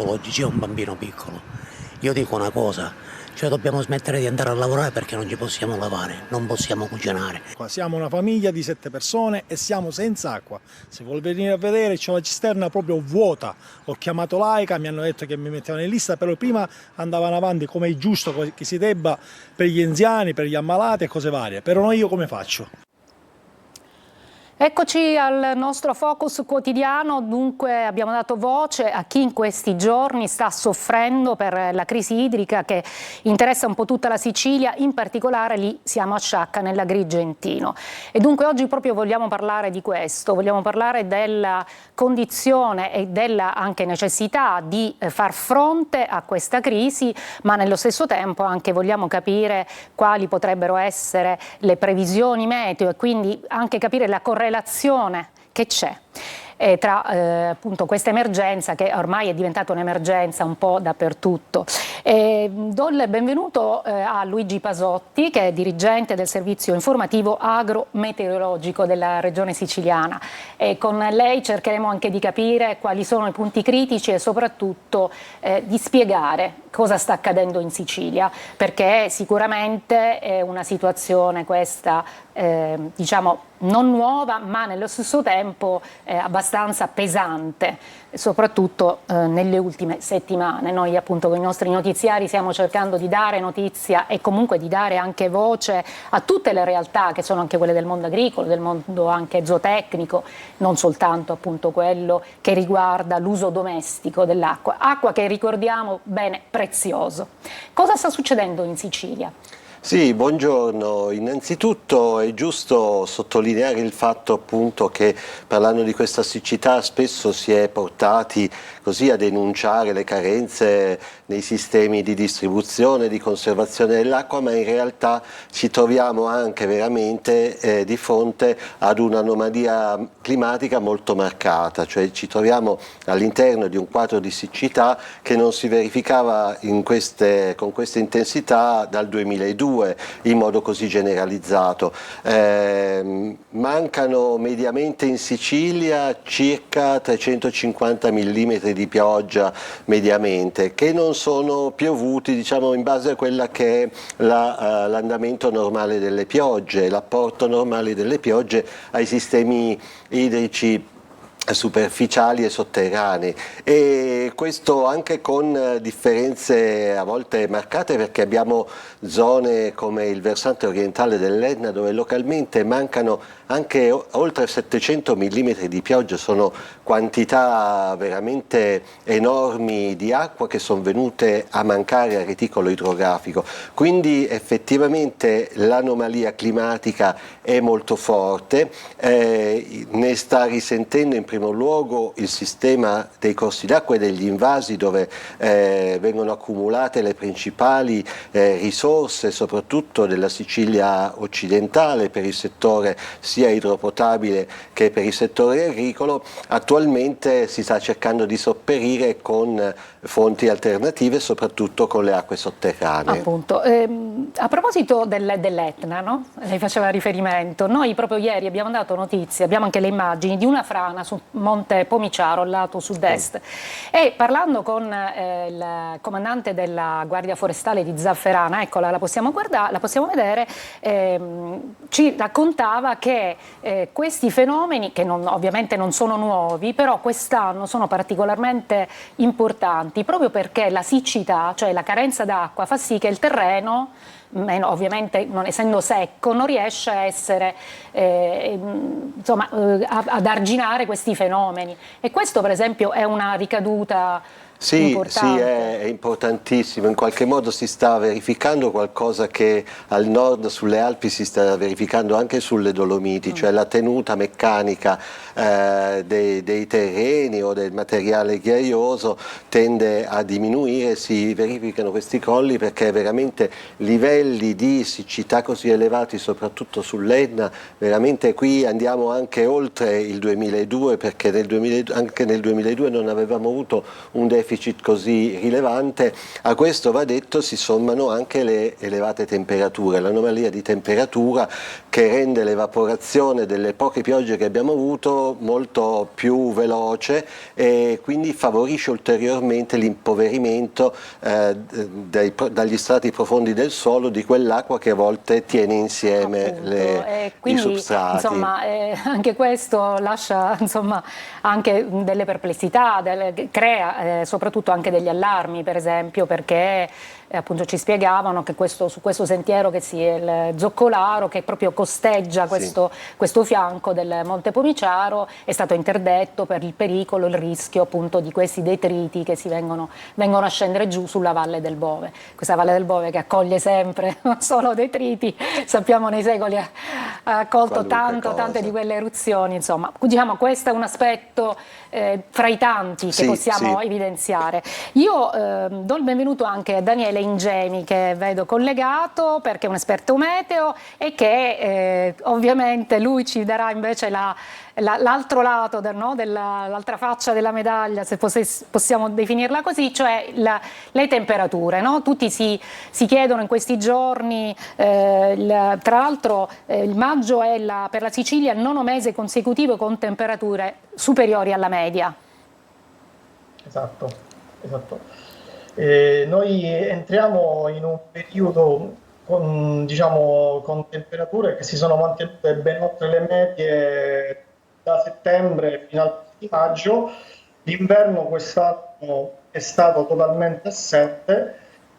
oggi c'è un bambino piccolo, io dico una cosa, cioè dobbiamo smettere di andare a lavorare perché non ci possiamo lavare, non possiamo cucinare. Siamo una famiglia di 7 persone e siamo senza acqua. Se vuol venire a vedere c'è una cisterna proprio vuota. Ho chiamato l'AICA, mi hanno detto che mi mettevano in lista, però prima andavano avanti come è giusto che si debba per gli anziani, per gli ammalati e cose varie. Però io come faccio? Eccoci al nostro focus quotidiano. Dunque abbiamo dato voce a chi in questi giorni sta soffrendo per la crisi idrica che interessa un po' tutta la Sicilia, in particolare lì siamo a Sciacca nell'Agrigentino. E dunque oggi proprio vogliamo parlare di questo, vogliamo parlare della condizione e della anche necessità di far fronte a questa crisi, ma nello stesso tempo anche vogliamo capire quali potrebbero essere le previsioni meteo e quindi anche capire la correlazione che c'è tra appunto questa emergenza che ormai è diventata un'emergenza un po' dappertutto. Do il benvenuto a Luigi Pasotti, che è dirigente del servizio informativo agrometeorologico della regione siciliana, e con lei cercheremo anche di capire quali sono i punti critici e soprattutto di spiegare cosa sta accadendo in Sicilia, perché sicuramente è una situazione questa diciamo non nuova, ma nello stesso tempo abbastanza pesante, soprattutto nelle ultime settimane. Noi appunto con i nostri notiziari stiamo cercando di dare notizia e comunque di dare anche voce a tutte le realtà che sono anche quelle del mondo agricolo, del mondo anche zootecnico, non soltanto appunto quello che riguarda l'uso domestico dell'acqua, acqua che ricordiamo bene prezioso. Cosa sta succedendo in Sicilia? Sì, buongiorno. Innanzitutto è giusto sottolineare il fatto appunto che parlando di questa siccità spesso si è portati così a denunciare le carenze nei sistemi di distribuzione, di conservazione dell'acqua, ma in realtà ci troviamo anche veramente di fronte ad un'anomalia climatica molto marcata, cioè ci troviamo all'interno di un quadro di siccità che non si verificava con questa intensità dal 2002 in modo così generalizzato. Mancano mediamente in Sicilia circa 350 mm di pioggia mediamente, che non sono piovuti diciamo in base a quella che è l'andamento normale delle piogge, l'apporto normale delle piogge ai sistemi idrici superficiali e sotterranei, e questo anche con differenze a volte marcate, perché abbiamo zone come il versante orientale dell'Etna dove localmente mancano anche oltre 700 mm di pioggia. Sono quantità veramente enormi di acqua che sono venute a mancare al reticolo idrografico, quindi effettivamente l'anomalia climatica è molto forte, ne sta risentendo in primo luogo il sistema dei corsi d'acqua e degli invasi, dove vengono accumulate le principali risorse soprattutto della Sicilia occidentale per il settore sia idropotabile che per il settore agricolo. Attualmente si sta cercando di sopperire con fonti alternative, soprattutto con le acque sotterranee. Appunto, a proposito dell'Etna, no? Lei faceva riferimento, noi proprio ieri abbiamo dato notizie, abbiamo anche le immagini di una frana su Monte Pomiciaro, al lato sud-est, e parlando con il comandante della Guardia Forestale di Zafferana, eccola, la possiamo guardare, la possiamo vedere, ci raccontava che questi fenomeni, che ovviamente non sono nuovi, però quest'anno sono particolarmente importanti, proprio perché la siccità, cioè la carenza d'acqua, fa sì che il terreno, ovviamente non essendo secco, non riesce a essere insomma, ad arginare questi fenomeni, e questo per esempio è una ricaduta importante. Sì, è importantissimo. In qualche modo si sta verificando qualcosa che al nord sulle Alpi si sta verificando anche sulle Dolomiti, cioè la tenuta meccanica dei terreni o del materiale ghiaioso tende a diminuire. Si verificano questi crolli perché veramente livelli di siccità così elevati, soprattutto sull'Etna, veramente qui andiamo anche oltre il 2002, perché anche nel 2002 non avevamo avuto un deficit deficit così rilevante. A questo, va detto, si sommano anche le elevate temperature, l'anomalia di temperatura che rende l'evaporazione delle poche piogge che abbiamo avuto molto più veloce e quindi favorisce ulteriormente l'impoverimento dagli strati profondi del suolo di quell'acqua che a volte tiene insieme quindi, i substrati. Insomma, anche questo lascia insomma, anche delle perplessità, crea soprattutto anche degli allarmi, per esempio, perché appunto ci spiegavano che su questo sentiero che è il Zoccolaro, che proprio costeggia questo fianco del Monte Pomiciaro, è stato interdetto per il pericolo, il rischio appunto di questi detriti che vengono a scendere giù sulla Valle del Bove. Questa Valle del Bove che accoglie sempre non solo detriti, sappiamo nei secoli ha accolto tante di quelle eruzioni, insomma, diciamo questo è un aspetto fra i tanti che possiamo evidenziare. Io do il benvenuto anche a Daniele Ingemi, che vedo collegato perché è un esperto meteo e che ovviamente lui ci darà invece l'altro lato, l'altra faccia della medaglia, se possiamo definirla così, cioè le temperature, no? Tutti si chiedono in questi giorni, tra l'altro il maggio è per la Sicilia il 9° mese consecutivo con temperature superiori alla media. Esatto. Noi entriamo in un periodo con temperature che si sono mantenute ben oltre le medie da settembre fino al di maggio. L'inverno quest'anno è stato totalmente assente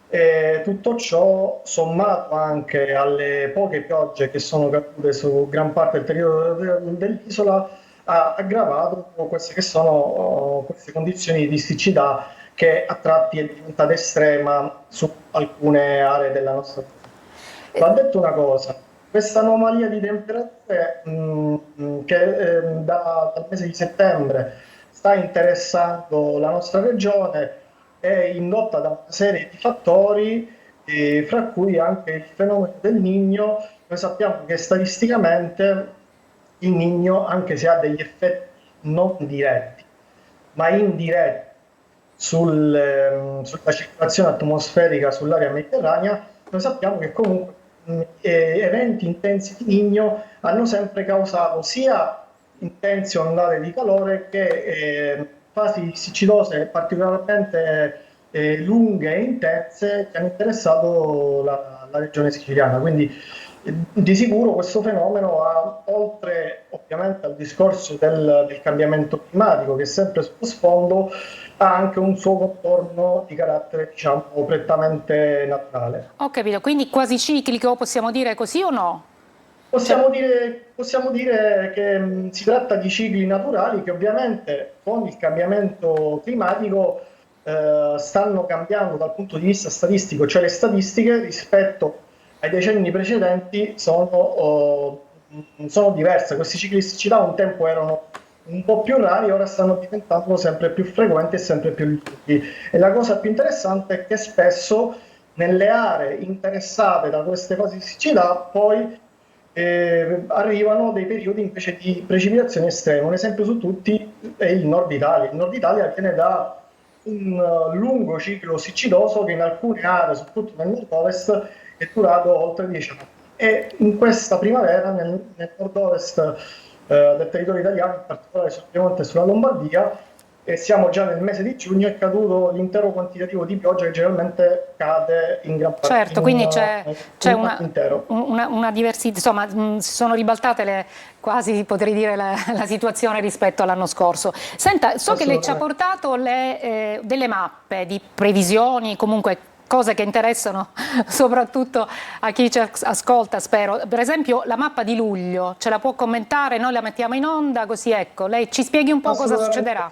e tutto ciò, sommato anche alle poche piogge che sono cadute su gran parte del territorio dell'isola, ha aggravato queste che sono queste condizioni di siccità che a tratti è diventata estrema su alcune aree della nostra città. Va detto una cosa, questa anomalia di temperature che dal mese di settembre sta interessando la nostra regione è indotta da una serie di fattori, fra cui anche il fenomeno del Niño. Noi sappiamo che statisticamente il Niño, anche se ha degli effetti non diretti, ma indiretti sulla circolazione atmosferica sull'area mediterranea, noi sappiamo che comunque eventi intensi di Niño hanno sempre causato sia intense ondate di calore che fasi siccitose particolarmente lunghe e intense che hanno interessato la regione siciliana. Quindi di sicuro questo fenomeno ha, oltre ovviamente al discorso del cambiamento climatico che è sempre sullo sfondo, ha anche un suo contorno di carattere, diciamo, prettamente naturale. Ho capito, quindi quasi ciclico, possiamo dire così o no? Possiamo dire che si tratta di cicli naturali che ovviamente con il cambiamento climatico stanno cambiando dal punto di vista statistico, cioè le statistiche rispetto ai decenni precedenti sono diverse. Questi cicli di siccità un tempo erano un po' più rari, ora stanno diventando sempre più frequenti e sempre più lunghi. E la cosa più interessante è che spesso nelle aree interessate da queste fasi di siccità poi arrivano dei periodi invece di precipitazione estreme. Un esempio su tutti è il Nord Italia. Il Nord Italia viene da un lungo ciclo siccitoso che in alcune aree, soprattutto nel nord-ovest, è durato oltre 10 anni. E in questa primavera, nel nord-ovest del territorio italiano, in particolare sul Piemonte e sulla Lombardia, e siamo già nel mese di giugno, è caduto l'intero quantitativo di pioggia che generalmente cade in gran parte. Certo, quindi c'è una diversità, insomma, si sono ribaltate quasi potrei dire la situazione rispetto all'anno scorso. Senta, so che lei ci ha portato delle mappe di previsioni, comunque cose che interessano soprattutto a chi ci ascolta, spero. Per esempio la mappa di luglio, ce la può commentare? Noi la mettiamo in onda, così ecco, lei ci spieghi un po' cosa succederà.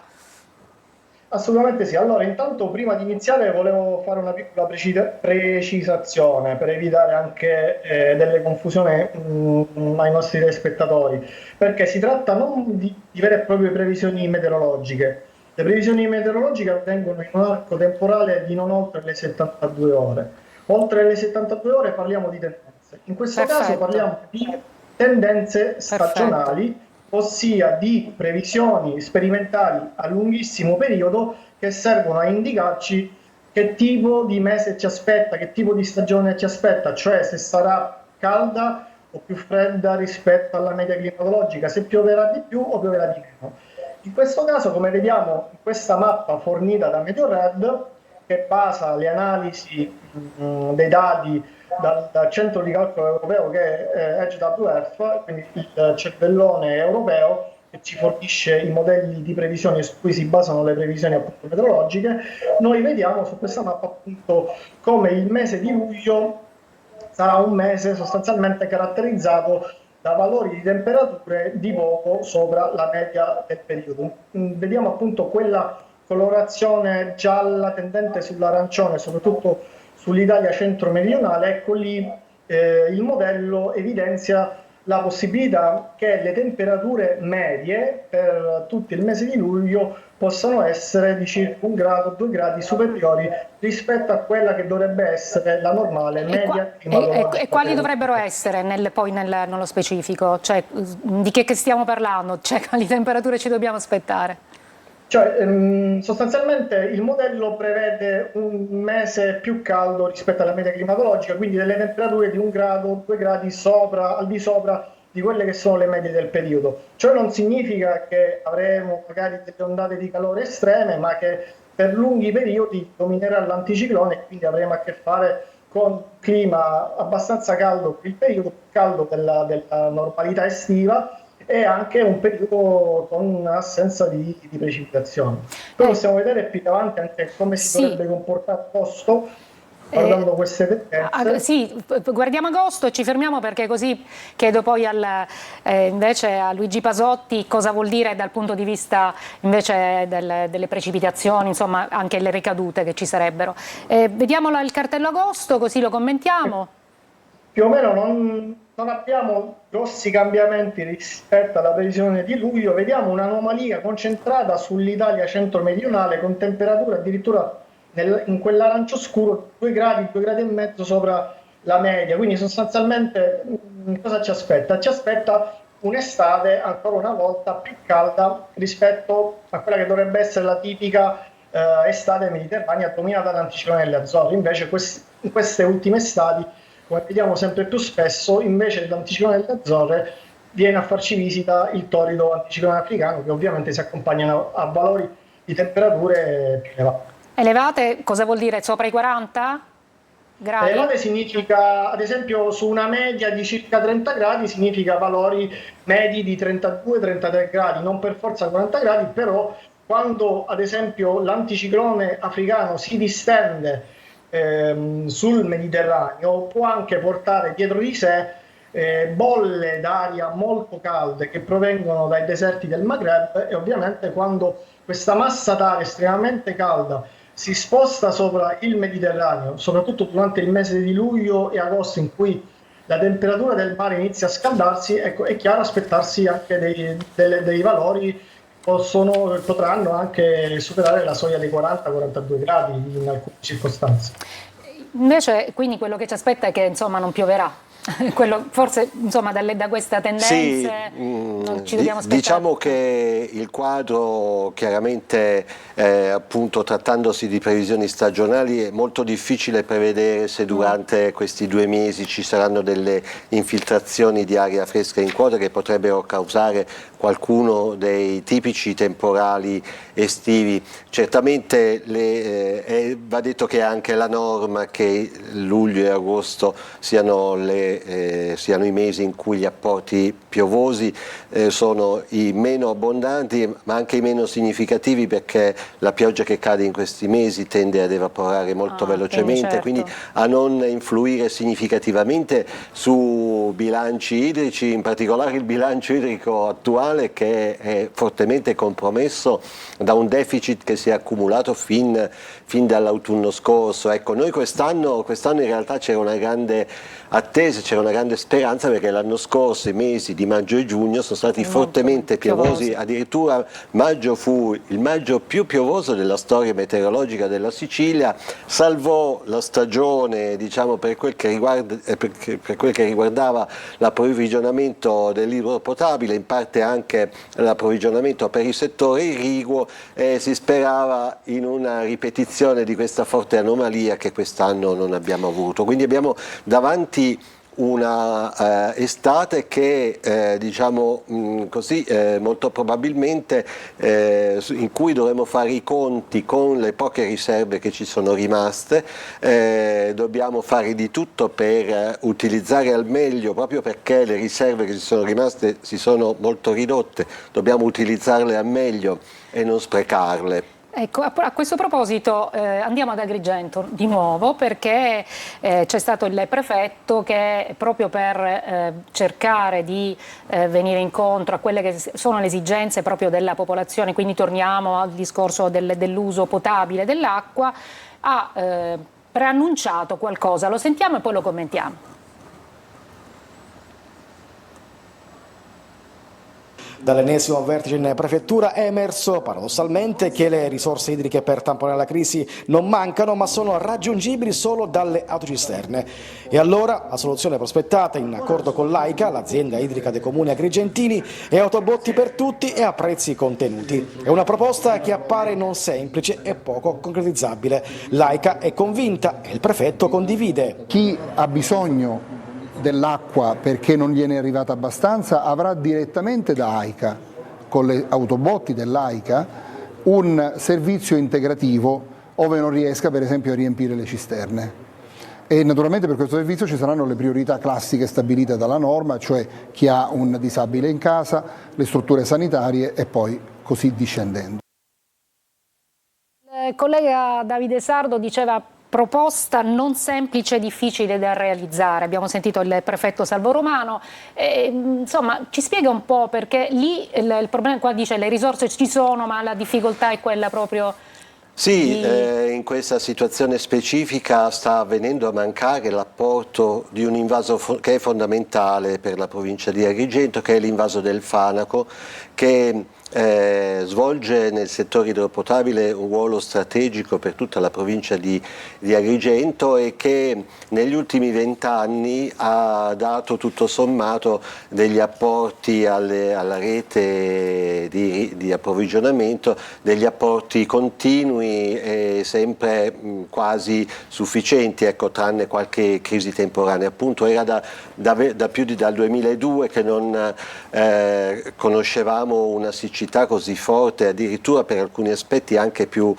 Assolutamente sì. Allora, intanto prima di iniziare volevo fare una piccola precisazione per evitare anche delle confusioni ai nostri telespettatori, perché si tratta non di vere e proprie previsioni meteorologiche. Le previsioni meteorologiche avvengono in un arco temporale di non oltre le 72 ore. Oltre le 72 ore parliamo di tendenze. In questo caso parliamo di tendenze stagionali ossia di previsioni sperimentali a lunghissimo periodo che servono a indicarci che tipo di mese ci aspetta, che tipo di stagione ci aspetta, cioè se sarà calda o più fredda rispetto alla media climatologica, se pioverà di più o pioverà di meno. In questo caso, come vediamo in questa mappa fornita da Meteorred, che basa le analisi dei dati dal centro di calcolo europeo che è HWF, quindi il cervellone europeo che ci fornisce i modelli di previsione su cui si basano le previsioni appunto meteorologiche, noi vediamo su questa mappa appunto come il mese di luglio sarà un mese sostanzialmente caratterizzato da valori di temperature di poco sopra la media del periodo. Vediamo appunto quella colorazione gialla tendente sull'arancione, soprattutto sull'Italia centro-meridionale. Ecco lì il modello evidenzia la possibilità che le temperature medie per tutto il mese di luglio possano essere di circa 1 grado, 2 gradi superiori rispetto a quella che dovrebbe essere la normale media climatologica. E quali dovrebbero essere poi nello specifico? Cioè, di che stiamo parlando? Cioè, quali temperature ci dobbiamo aspettare? Cioè, sostanzialmente il modello prevede un mese più caldo rispetto alla media climatologica, quindi delle temperature di 1 grado, 2 gradi al di sopra di quelle che sono le medie del periodo. Ciò non significa che avremo magari delle ondate di calore estreme, ma che per lunghi periodi dominerà l'anticiclone e quindi avremo a che fare con clima abbastanza caldo per il periodo, più caldo della normalità estiva, e anche un periodo con assenza di precipitazioni. Poi possiamo vedere più avanti anche come si dovrebbe comportare agosto, guardando queste tendenze. Sì, guardiamo agosto e ci fermiamo, perché così chiedo poi invece a Luigi Pasotti cosa vuol dire dal punto di vista invece delle precipitazioni, insomma anche le ricadute che ci sarebbero. Vediamo il cartello agosto, così lo commentiamo. Più o meno non abbiamo grossi cambiamenti rispetto alla previsione di luglio, vediamo un'anomalia concentrata sull'Italia centro-meridionale con temperature addirittura in quell'arancio scuro 2 gradi, 2 gradi e mezzo sopra la media. Quindi sostanzialmente cosa ci aspetta? Ci aspetta un'estate ancora una volta più calda rispetto a quella che dovrebbe essere la tipica estate mediterranea dominata dall'anticiclone delle Azzorre. Invece in queste ultime estati, come vediamo sempre più spesso, invece dell'anticiclone delle Azzorre viene a farci visita il torrido anticiclone africano, che ovviamente si accompagnano a valori di temperature più elevate. Elevate cosa vuol dire? Sopra i 40 gradi? Elevate significa, ad esempio, su una media di circa 30 gradi significa valori medi di 32-33 gradi, non per forza 40 gradi, però quando ad esempio l'anticiclone africano si distende sul Mediterraneo può anche portare dietro di sé bolle d'aria molto calde che provengono dai deserti del Maghreb, e ovviamente quando questa massa d'aria estremamente calda si sposta sopra il Mediterraneo, soprattutto durante il mese di luglio e agosto, in cui la temperatura del mare inizia a scaldarsi, ecco, è chiaro aspettarsi anche dei valori potranno anche superare la soglia dei 40-42 gradi in alcune circostanze. Invece, quindi quello che ci aspetta è che insomma non pioverà. Quello, forse insomma da questa tendenza non ci dobbiamo aspettare. Diciamo che il quadro chiaramente appunto trattandosi di previsioni stagionali è molto difficile prevedere se durante questi 2 mesi ci saranno delle infiltrazioni di aria fresca in quota che potrebbero causare qualcuno dei tipici temporali estivi. Certamente va detto che è anche la norma che luglio e agosto siano i mesi in cui gli apporti piovosi sono i meno abbondanti ma anche i meno significativi, perché la pioggia che cade in questi mesi tende ad evaporare molto velocemente, quindi a non influire significativamente su bilanci idrici, in particolare il bilancio idrico attuale che è fortemente compromesso da un deficit che si è accumulato fin dall'autunno scorso. Ecco, noi quest'anno in realtà c'era una grande attesa, c'era una grande speranza, perché l'anno scorso i mesi di maggio e giugno sono stati fortemente piovosi, addirittura maggio fu il maggio più piovoso della storia meteorologica della Sicilia, salvò la stagione, diciamo, per quel che riguardava l'approvvigionamento dell'idro potabile, in parte anche l'approvvigionamento per il settore irriguo, e si sperava in una ripetizione di questa forte anomalia che quest'anno non abbiamo avuto. Quindi abbiamo davanti una estate che diciamo così molto probabilmente in cui dovremo fare i conti con le poche riserve che ci sono rimaste, dobbiamo fare di tutto per utilizzare al meglio, proprio perché le riserve che ci sono rimaste si sono molto ridotte, dobbiamo utilizzarle al meglio e non sprecarle. Ecco, a questo proposito andiamo ad Agrigento di nuovo, perché c'è stato il prefetto che, proprio per cercare di venire incontro a quelle che sono le esigenze proprio della popolazione, quindi torniamo al discorso dell'uso potabile dell'acqua, ha preannunciato qualcosa. Lo sentiamo e poi lo commentiamo. Dall'ennesimo vertice in prefettura è emerso paradossalmente che le risorse idriche per tamponare la crisi non mancano, ma sono raggiungibili solo dalle autocisterne. E allora la soluzione prospettata in accordo con l'AICA, l'azienda idrica dei comuni agrigentini, è autobotti per tutti e a prezzi contenuti. È una proposta che appare non semplice e poco concretizzabile. L'AICA è convinta e il prefetto condivide. Chi ha bisogno dell'acqua perché non gliene è arrivata abbastanza avrà direttamente da AICA, con le autobotti dell'AICA, un servizio integrativo ove non riesca per esempio a riempire le cisterne. E naturalmente per questo servizio ci saranno le priorità classiche stabilite dalla norma, cioè chi ha un disabile in casa, le strutture sanitarie e poi così discendendo. Il collega Davide Sardo diceva: proposta non semplice e difficile da realizzare. Abbiamo sentito il prefetto Salvo Romano, insomma ci spiega un po', perché lì il problema, qua dice le risorse ci sono ma la difficoltà è quella proprio. Sì, in questa situazione specifica sta avvenendo a mancare l'apporto di un invaso che è fondamentale per la provincia di Agrigento, che è l'invaso del Fanaco, che svolge nel settore idropotabile un ruolo strategico per tutta la provincia di Agrigento e che negli ultimi 20 anni ha dato tutto sommato degli apporti alla rete di approvvigionamento, degli apporti continui e sempre quasi sufficienti, ecco, tranne qualche crisi temporanea. Appunto era dal 2002 che non conoscevamo una siccità così forte, addirittura per alcuni aspetti anche più,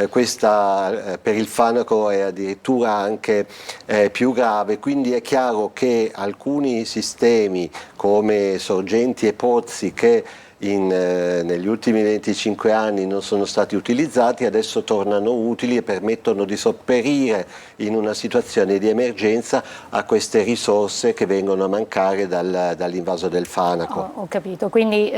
questa per il Fanaco è addirittura anche più grave, quindi è chiaro che alcuni sistemi come sorgenti e pozzi che negli ultimi 25 anni non sono stati utilizzati, adesso tornano utili e permettono di sopperire in una situazione di emergenza a queste risorse che vengono a mancare dall'invaso del Fanaco. Ho capito, quindi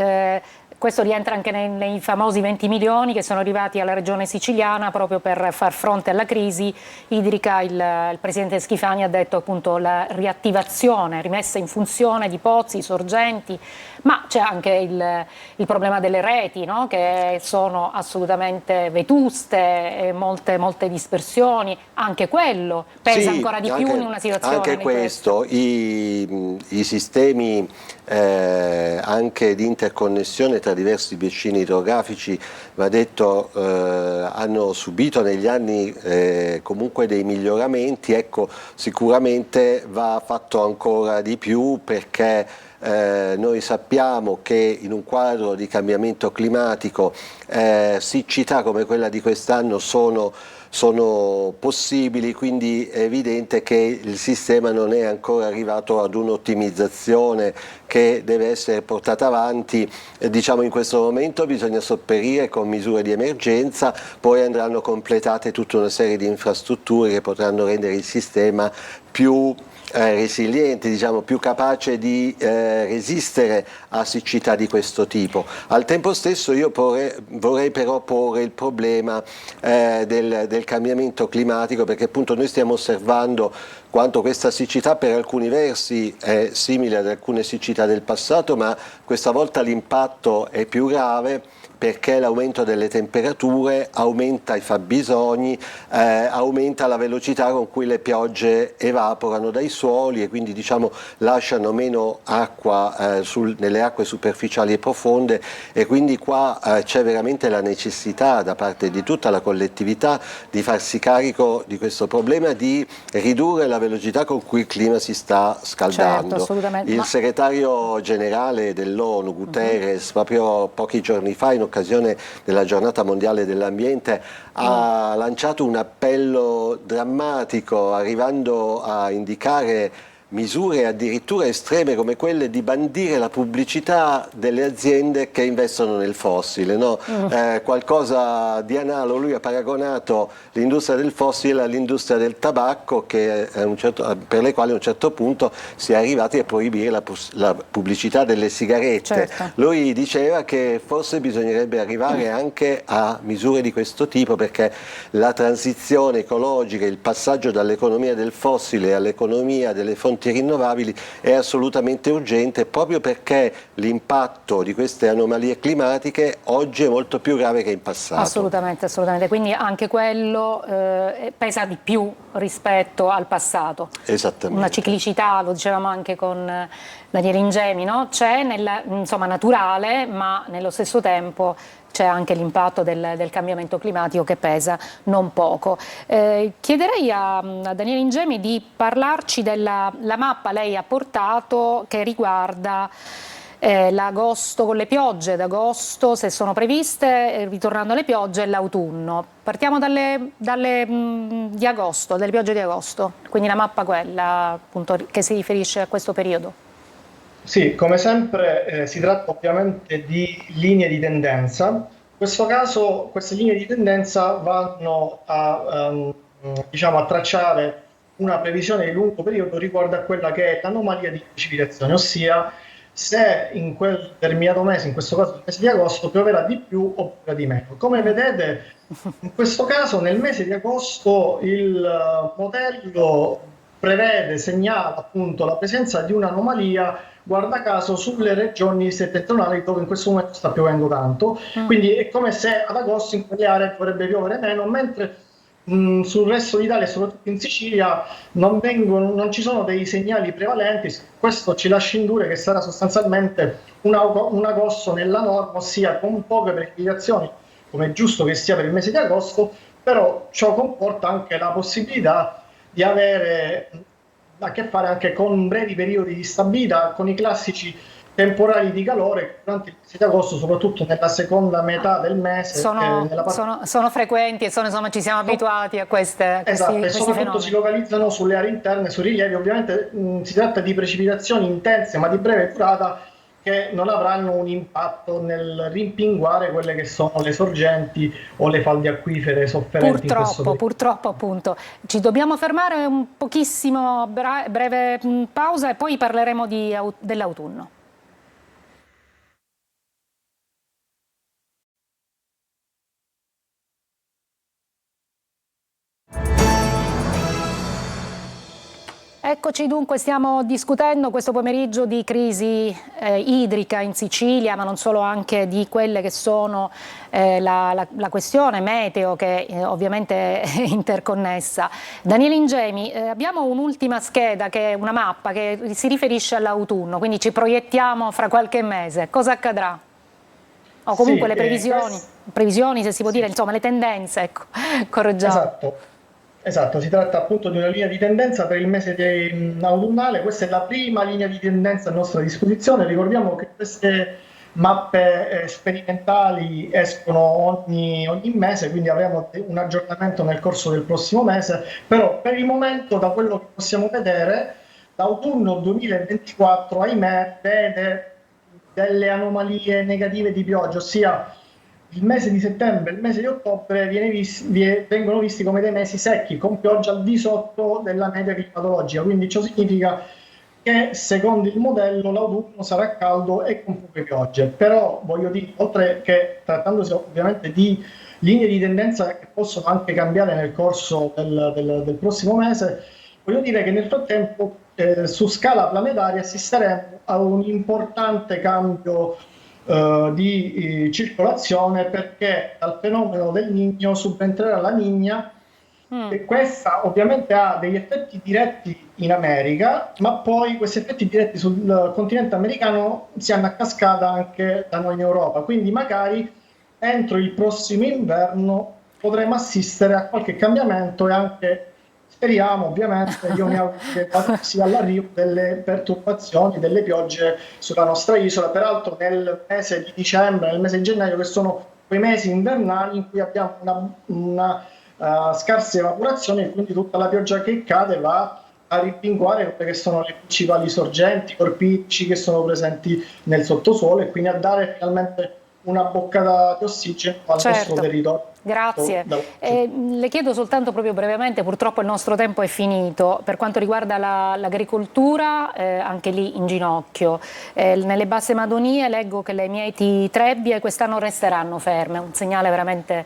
questo rientra anche nei famosi 20 milioni che sono arrivati alla regione siciliana proprio per far fronte alla crisi idrica. Il presidente Schifani ha detto appunto la riattivazione, rimessa in funzione di pozzi, sorgenti, ma c'è anche il problema delle reti, no? Che sono assolutamente vetuste, molte dispersioni, anche quello pesa ancora di più in una situazione. Anche questo, i sistemi anche di interconnessione tra diversi bacini idrografici, va detto, hanno subito negli anni comunque dei miglioramenti. Ecco, sicuramente va fatto ancora di più, perché noi sappiamo che in un quadro di cambiamento climatico siccità come quella di quest'anno sono possibili, quindi è evidente che il sistema non è ancora arrivato ad un'ottimizzazione che deve essere portata avanti. Diciamo, in questo momento bisogna sopperire con misure di emergenza, poi andranno completate tutta una serie di infrastrutture che potranno rendere il sistema più resiliente, diciamo più capace di resistere a siccità di questo tipo. Al tempo stesso io vorrei però porre il problema del cambiamento climatico, perché appunto noi stiamo osservando quanto questa siccità per alcuni versi è simile ad alcune siccità del passato, ma questa volta l'impatto è più grave, perché l'aumento delle temperature aumenta i fabbisogni, aumenta la velocità con cui le piogge evaporano dai suoli e quindi diciamo lasciano meno acqua nelle acque superficiali e profonde, e quindi qua c'è veramente la necessità da parte di tutta la collettività di farsi carico di questo problema, di ridurre la velocità con cui il clima si sta scaldando. Certo, assolutamente. Il segretario generale dell'ONU, Guterres, proprio pochi giorni fa, in occasione della giornata mondiale dell'ambiente, ha lanciato un appello drammatico, arrivando a indicare misure addirittura estreme come quelle di bandire la pubblicità delle aziende che investono nel fossile, no? Qualcosa di analogo. Lui ha paragonato l'industria del fossile all'industria del tabacco, che per le quali a un certo punto si è arrivati a proibire la pubblicità delle sigarette. Certo. Lui diceva che forse bisognerebbe arrivare anche a misure di questo tipo, perché la transizione ecologica, il passaggio dall'economia del fossile all'economia delle fonti rinnovabili è assolutamente urgente, proprio perché l'impatto di queste anomalie climatiche oggi è molto più grave che in passato. Assolutamente, assolutamente. Quindi anche quello pesa di più rispetto al passato. Esattamente. Una ciclicità, lo dicevamo anche con Daniele Ingemi, no? C'è insomma naturale, ma nello stesso tempo c'è anche l'impatto del cambiamento climatico che pesa non poco. Chiederei a Daniele Ingemi di parlarci della mappa lei ha portato che riguarda l'agosto, con le piogge d'agosto, se sono previste, ritornando alle piogge, e l'autunno. Partiamo di agosto, dalle piogge di agosto, quindi la mappa quella appunto che si riferisce a questo periodo. Sì, come sempre si tratta ovviamente di linee di tendenza. In questo caso queste linee di tendenza vanno a tracciare una previsione di lungo periodo riguardo a quella che è l'anomalia di precipitazione, ossia se in quel determinato mese, in questo caso il mese di agosto, pioverà di più o pioverà di meno. Come vedete, in questo caso nel mese di agosto il modello segnala appunto la presenza di un'anomalia, guarda caso, sulle regioni settentrionali dove in questo momento sta piovendo tanto, quindi è come se ad agosto in quelle aree dovrebbe piovere meno, mentre sul resto d'Italia, soprattutto in Sicilia, non ci sono dei segnali prevalenti. Questo ci lascia indurre che sarà sostanzialmente un agosto nella norma, ossia con poche precipitazioni, come è giusto che sia per il mese di agosto, però ciò comporta anche la possibilità di avere a che fare anche con brevi periodi di stabilità, con i classici temporali di calore durante il mese di agosto, soprattutto nella seconda metà del mese. Sono frequenti e ci siamo abituati a questi e soprattutto fenomeni. Si localizzano sulle aree interne, sui rilievi. Ovviamente si tratta di precipitazioni intense ma di breve durata, che non avranno un impatto nel rimpinguare quelle che sono le sorgenti o le falde acquifere sofferenti. Purtroppo appunto. Ci dobbiamo fermare un pochissimo, breve pausa, e poi parleremo dell'autunno. Eccoci dunque, stiamo discutendo questo pomeriggio di crisi idrica in Sicilia, ma non solo, anche di quelle che sono la questione meteo, che ovviamente è interconnessa. Daniele Ingemi, abbiamo un'ultima scheda, che è una mappa che si riferisce all'autunno, quindi ci proiettiamo fra qualche mese. Cosa accadrà? O comunque le previsioni, se si può dire, insomma le tendenze, ecco, correggiamo. Esatto, si tratta appunto di una linea di tendenza per il mese autunnale. Questa è la prima linea di tendenza a nostra disposizione. Ricordiamo che queste mappe sperimentali escono ogni mese, quindi avremo un aggiornamento nel corso del prossimo mese, però per il momento, da quello che possiamo vedere, l'autunno 2024, ahimè, vede delle anomalie negative di pioggia, ossia il mese di settembre e il mese di ottobre vengono visti come dei mesi secchi, con pioggia al di sotto della media climatologica, quindi ciò significa che secondo il modello l'autunno sarà caldo e con poche piogge. Però voglio dire, oltre che trattandosi ovviamente di linee di tendenza che possono anche cambiare nel corso del prossimo mese, voglio dire che nel frattempo su scala planetaria assisteremo a un importante cambio di circolazione, perché dal fenomeno del Niño subentrerà la Niña. E questa ovviamente ha degli effetti diretti in America, ma poi questi effetti diretti sul continente americano si hanno a cascata anche da noi in Europa, quindi magari entro il prossimo inverno potremo assistere a qualche cambiamento e anche, speriamo ovviamente, io mi auguro che sia all'arrivo delle perturbazioni, delle piogge sulla nostra isola, peraltro nel mese di dicembre, nel mese di gennaio, che sono quei mesi invernali in cui abbiamo una scarsa evaporazione e quindi tutta la pioggia che cade va a rimpinguare quelle che sono le principali sorgenti, corpi idrici che sono presenti nel sottosuolo, e quindi a dare finalmente una boccata di ossigeno al nostro territorio. Grazie. Le chiedo soltanto proprio brevemente, purtroppo il nostro tempo è finito, per quanto riguarda l'agricoltura, anche lì in ginocchio. Nelle Basse Madonie leggo che le mieti trebbie quest'anno resteranno ferme, un segnale veramente,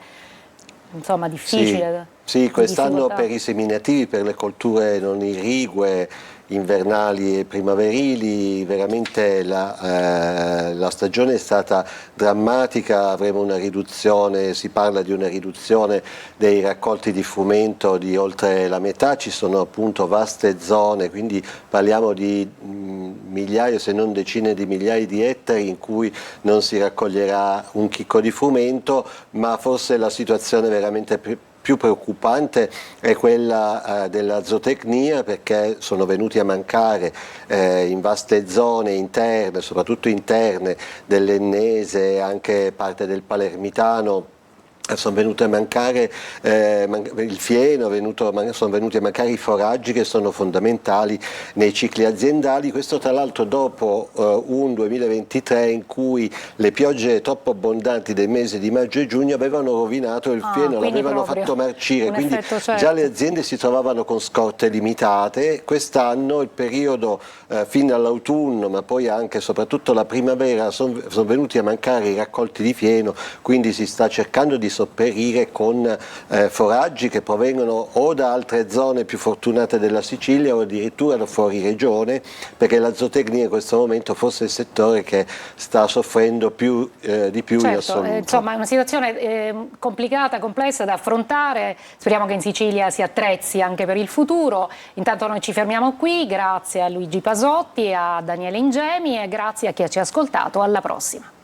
insomma, difficile. Sì, quest'anno per i seminativi, per le colture non irrigue, invernali e primaverili, veramente la stagione è stata drammatica, avremo una riduzione, si parla di una riduzione dei raccolti di frumento di oltre la metà, ci sono appunto vaste zone, quindi parliamo di migliaia se non decine di migliaia di ettari in cui non si raccoglierà un chicco di frumento, ma forse la situazione veramente più preoccupante è quella della zootecnia, perché sono venuti a mancare in vaste zone interne, soprattutto interne dell'Ennese e anche parte del Palermitano. Sono venuti a mancare il fieno, sono venuti a mancare i foraggi che sono fondamentali nei cicli aziendali. Questo tra l'altro dopo un 2023 in cui le piogge troppo abbondanti dei mesi di maggio e giugno avevano rovinato il fieno, l'avevano fatto marcire, quindi già le aziende si trovavano con scorte limitate. Quest'anno il periodo fino all'autunno, ma poi anche e soprattutto la primavera, sono venuti a mancare i raccolti di fieno, quindi si sta cercando di sopperire con foraggi che provengono o da altre zone più fortunate della Sicilia o addirittura da fuori regione, perché la zootecnia in questo momento forse è il settore che sta soffrendo di più in assoluto. Insomma è una situazione complicata, complessa da affrontare, speriamo che in Sicilia si attrezzi anche per il futuro. Intanto noi ci fermiamo qui, grazie a Luigi Pasotti, a Daniele Ingemi e grazie a chi ci ha ascoltato, alla prossima.